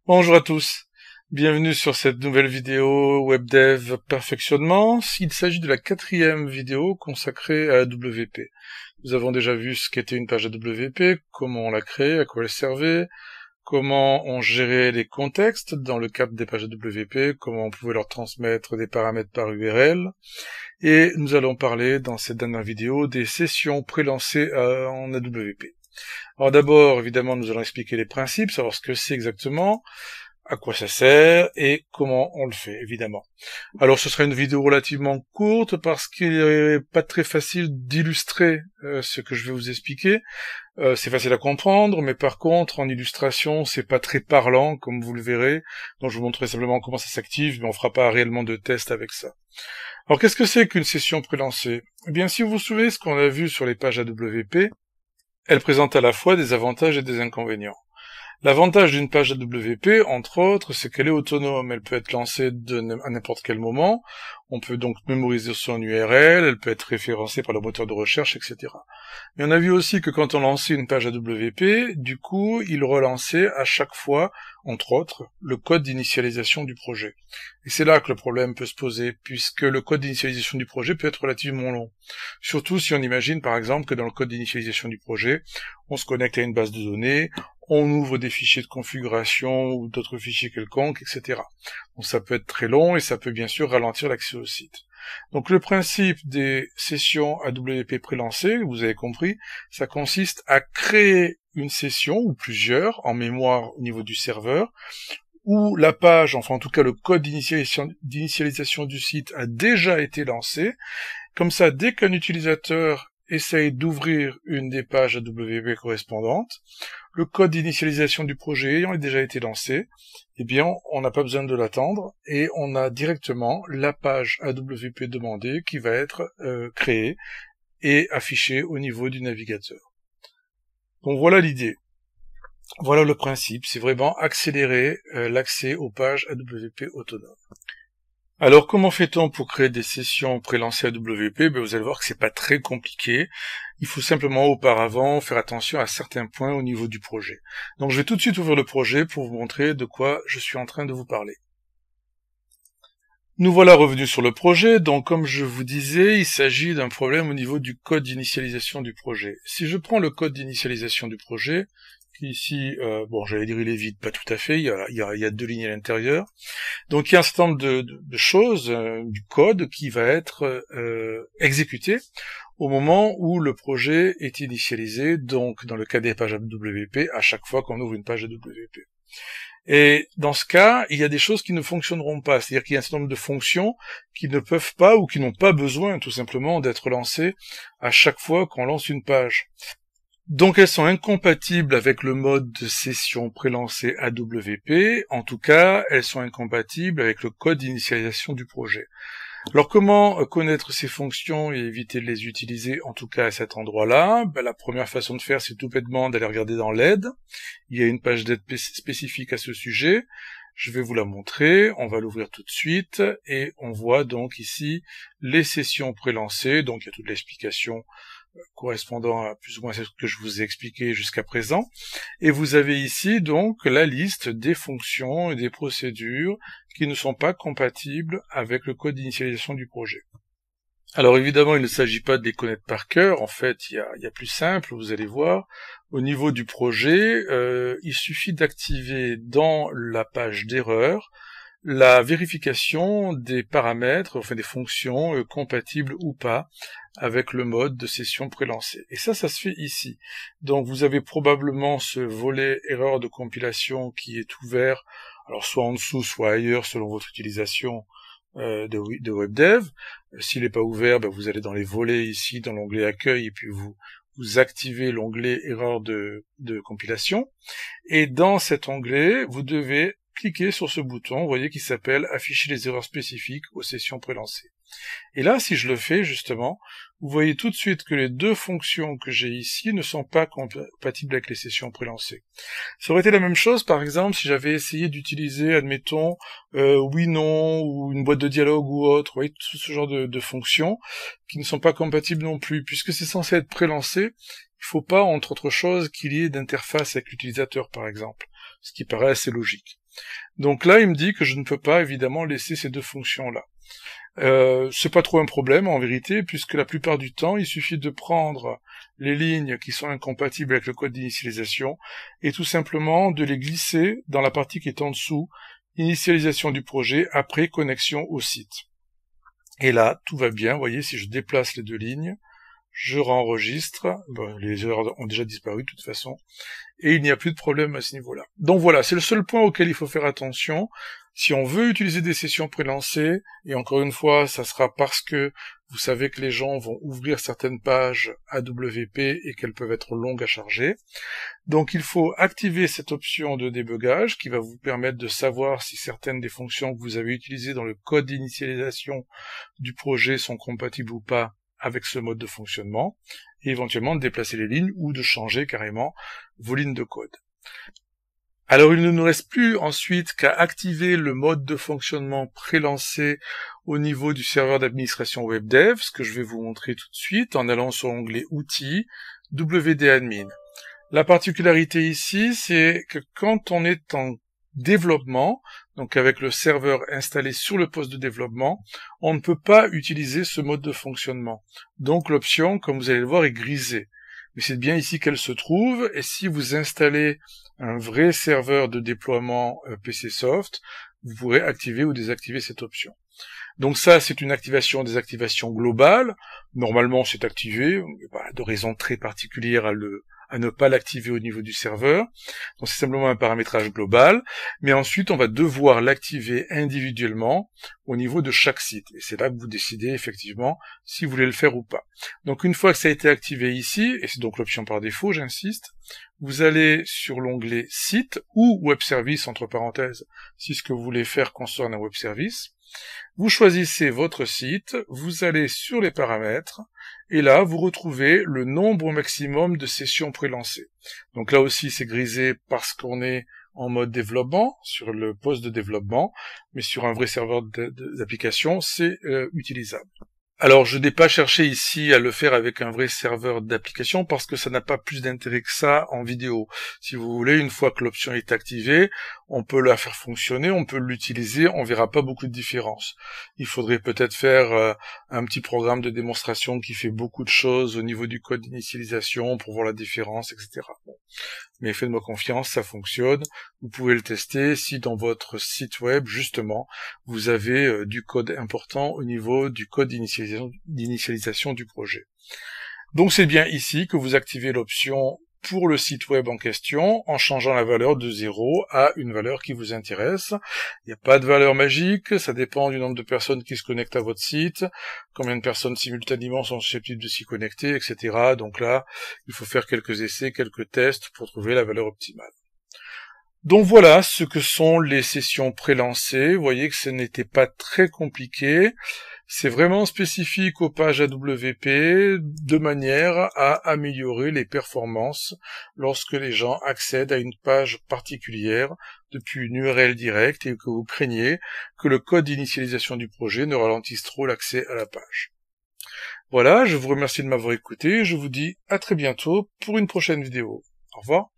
Bonjour à tous, bienvenue sur cette nouvelle vidéo WebDev Perfectionnement. Il s'agit de la 4e vidéo consacrée à AWP. Nous avons déjà vu ce qu'était une page AWP, comment on l'a créée, à quoi elle servait, comment on gérait les contextes dans le cadre des pages AWP, comment on pouvait leur transmettre des paramètres par URL, et nous allons parler dans cette dernière vidéo des sessions pré-lancées en AWP. Alors d'abord, évidemment, nous allons expliquer les principes, savoir ce que c'est exactement, à quoi ça sert et comment on le fait, évidemment. Alors ce sera une vidéo relativement courte parce qu'il n'est pas très facile d'illustrer ce que je vais vous expliquer. C'est facile à comprendre, mais par contre, en illustration, c'est pas très parlant, comme vous le verrez. Donc je vous montrerai simplement comment ça s'active, mais on fera pas réellement de test avec ça. Alors qu'est-ce que c'est qu'une session pré-lancée? Eh bien, si vous vous souvenez ce qu'on a vu sur les pages AWP, elle présente à la fois des avantages et des inconvénients. L'avantage d'une page AWP, entre autres, c'est qu'elle est autonome. Elle peut être lancée à n'importe quel moment. On peut donc mémoriser son URL, elle peut être référencée par le moteur de recherche, etc. Mais on a vu aussi que quand on lançait une page AWP, du coup, il relançait à chaque fois, entre autres, le code d'initialisation du projet. Et c'est là que le problème peut se poser, puisque le code d'initialisation du projet peut être relativement long. Surtout si on imagine, par exemple, que dans le code d'initialisation du projet, on se connecte à une base de données, on ouvre des fichiers de configuration ou d'autres fichiers quelconques, etc. Donc ça peut être très long et ça peut bien sûr ralentir l'accès au site. Donc le principe des sessions AWP pré-lancées, vous avez compris, ça consiste à créer une session ou plusieurs en mémoire au niveau du serveur, où la page, enfin en tout cas le code d'initialisation du site a déjà été lancé. Comme ça, dès qu'un utilisateur essaye d'ouvrir une des pages AWP correspondantes, le code d'initialisation du projet ayant déjà été lancé, eh bien, on n'a pas besoin de l'attendre et on a directement la page AWP demandée qui va être créée et affichée au niveau du navigateur. Donc voilà l'idée. Voilà le principe, c'est vraiment accélérer l'accès aux pages AWP autonomes. Alors comment fait-on pour créer des sessions pré-lancées AWP? Vous allez voir que c'est pas très compliqué. Il faut simplement auparavant faire attention à certains points au niveau du projet. Donc je vais tout de suite ouvrir le projet pour vous montrer de quoi je suis en train de vous parler. Nous voilà revenus sur le projet, donc comme je vous disais, il s'agit d'un problème au niveau du code d'initialisation du projet. Si je prends le code d'initialisation du projet, qui ici, j'allais dire il est vide, pas tout à fait, il y a 2 lignes à l'intérieur. Donc il y a un certain nombre de choses, du code qui va être exécuté au moment où le projet est initialisé, donc dans le cas des pages AWP, à chaque fois qu'on ouvre une page AWP. Et dans ce cas, il y a des choses qui ne fonctionneront pas, c'est-à-dire qu'il y a un certain nombre de fonctions qui ne peuvent pas ou qui n'ont pas besoin tout simplement d'être lancées à chaque fois qu'on lance une page. Donc elles sont incompatibles avec le mode de session pré-lancée AWP, en tout cas elles sont incompatibles avec le code d'initialisation du projet. Alors comment connaître ces fonctions et éviter de les utiliser, en tout cas à cet endroit-là? La première façon de faire, c'est tout bêtement d'aller regarder dans l'aide. Il y a une page d'aide spécifique à ce sujet. Je vais vous la montrer, on va l'ouvrir tout de suite, et on voit donc ici les sessions pré-lancées, donc il y a toute l'explication correspondant à plus ou moins ce que je vous ai expliqué jusqu'à présent. Et vous avez ici donc la liste des fonctions et des procédures qui ne sont pas compatibles avec le code d'initialisation du projet. Alors évidemment, il ne s'agit pas de les connaître par cœur, en fait, il y a plus simple, vous allez voir. Au niveau du projet, il suffit d'activer dans la page d'erreur la vérification des paramètres, enfin des fonctions compatibles ou pas avec le mode de session pré-lancée. Et ça se fait ici. Donc vous avez probablement ce volet erreur de compilation qui est ouvert, alors soit en dessous, soit ailleurs selon votre utilisation de WebDev. S'il n'est pas ouvert, vous allez dans les volets ici, dans l'onglet accueil, et puis vous activez l'onglet erreur de compilation. Et dans cet onglet, vous devez cliquez sur ce bouton, vous voyez, qui s'appelle « Afficher les erreurs spécifiques aux sessions prélancées ». Et là, si je le fais, justement, vous voyez tout de suite que les 2 fonctions que j'ai ici ne sont pas compatibles avec les sessions prélancées. Ça aurait été la même chose, par exemple, si j'avais essayé d'utiliser, admettons, oui, non, ou une boîte de dialogue ou autre, vous voyez, tout ce genre de fonctions qui ne sont pas compatibles non plus. Puisque c'est censé être prélancé, il ne faut pas, entre autres choses, qu'il y ait d'interface avec l'utilisateur, par exemple. ce qui paraît assez logique. Donc là, il me dit que je ne peux pas évidemment laisser ces deux fonctions-là. C'est pas trop un problème en vérité, puisque la plupart du temps, il suffit de prendre les lignes qui sont incompatibles avec le code d'initialisation et tout simplement de les glisser dans la partie qui est en dessous, initialisation du projet après connexion au site. Et là, tout va bien. Vous voyez, si je déplace les deux lignes, je renregistre. Bon, les erreurs ont déjà disparu de toute façon. Et il n'y a plus de problème à ce niveau-là. Donc voilà, c'est le seul point auquel il faut faire attention. Si on veut utiliser des sessions prélancées, et encore une fois, ça sera parce que vous savez que les gens vont ouvrir certaines pages AWP et qu'elles peuvent être longues à charger. Donc il faut activer cette option de débugage qui va vous permettre de savoir si certaines des fonctions que vous avez utilisées dans le code d'initialisation du projet sont compatibles ou pas avec ce mode de fonctionnement, et éventuellement de déplacer les lignes ou de changer carrément vos lignes de code. Alors il ne nous reste plus ensuite qu'à activer le mode de fonctionnement prélancé au niveau du serveur d'administration WebDev, ce que je vais vous montrer tout de suite en allant sur l'onglet Outils, WD-Admin. La particularité ici, c'est que quand on est en développement, donc avec le serveur installé sur le poste de développement, on ne peut pas utiliser ce mode de fonctionnement. Donc l'option, comme vous allez le voir, est grisée. Mais c'est bien ici qu'elle se trouve, et si vous installez un vrai serveur de déploiement PCSoft, vous pourrez activer ou désactiver cette option. Donc ça, c'est une activation-désactivation globale. Normalement, c'est activé. Il n'y a pas de raison très particulière à ne pas l'activer au niveau du serveur. Donc c'est simplement un paramétrage global. Mais ensuite, on va devoir l'activer individuellement au niveau de chaque site. Et c'est là que vous décidez effectivement si vous voulez le faire ou pas. Donc une fois que ça a été activé ici, et c'est donc l'option par défaut, j'insiste, vous allez sur l'onglet Site ou Web Service, entre parenthèses, si ce que vous voulez faire concerne un Web Service. Vous choisissez votre site, vous allez sur les paramètres, et là, vous retrouvez le nombre maximum de sessions prélancées. Donc là aussi, c'est grisé parce qu'on est en mode développement, sur le poste de développement, mais sur un vrai serveur d'application, c'est utilisable. Alors, je n'ai pas cherché ici à le faire avec un vrai serveur d'application parce que ça n'a pas plus d'intérêt que ça en vidéo. Si vous voulez, une fois que l'option est activée, on peut la faire fonctionner, on peut l'utiliser, on verra pas beaucoup de différence. Il faudrait peut-être faire un petit programme de démonstration qui fait beaucoup de choses au niveau du code d'initialisation pour voir la différence, etc. Bon. Mais faites-moi confiance, ça fonctionne. Vous pouvez le tester si dans votre site web, justement, vous avez du code important au niveau du code d'initialisation du projet. Donc c'est bien ici que vous activez l'option pour le site web en question en changeant la valeur de 0 à une valeur qui vous intéresse. Il n'y a pas de valeur magique, ça dépend du nombre de personnes qui se connectent à votre site, combien de personnes simultanément sont susceptibles de s'y connecter, etc. Donc là, il faut faire quelques essais, quelques tests pour trouver la valeur optimale. Donc voilà ce que sont les sessions prélancées. Vous voyez que ce n'était pas très compliqué. C'est vraiment spécifique aux pages AWP de manière à améliorer les performances lorsque les gens accèdent à une page particulière depuis une URL directe et que vous craignez que le code d'initialisation du projet ne ralentisse trop l'accès à la page. Voilà, je vous remercie de m'avoir écouté et je vous dis à très bientôt pour une prochaine vidéo. Au revoir.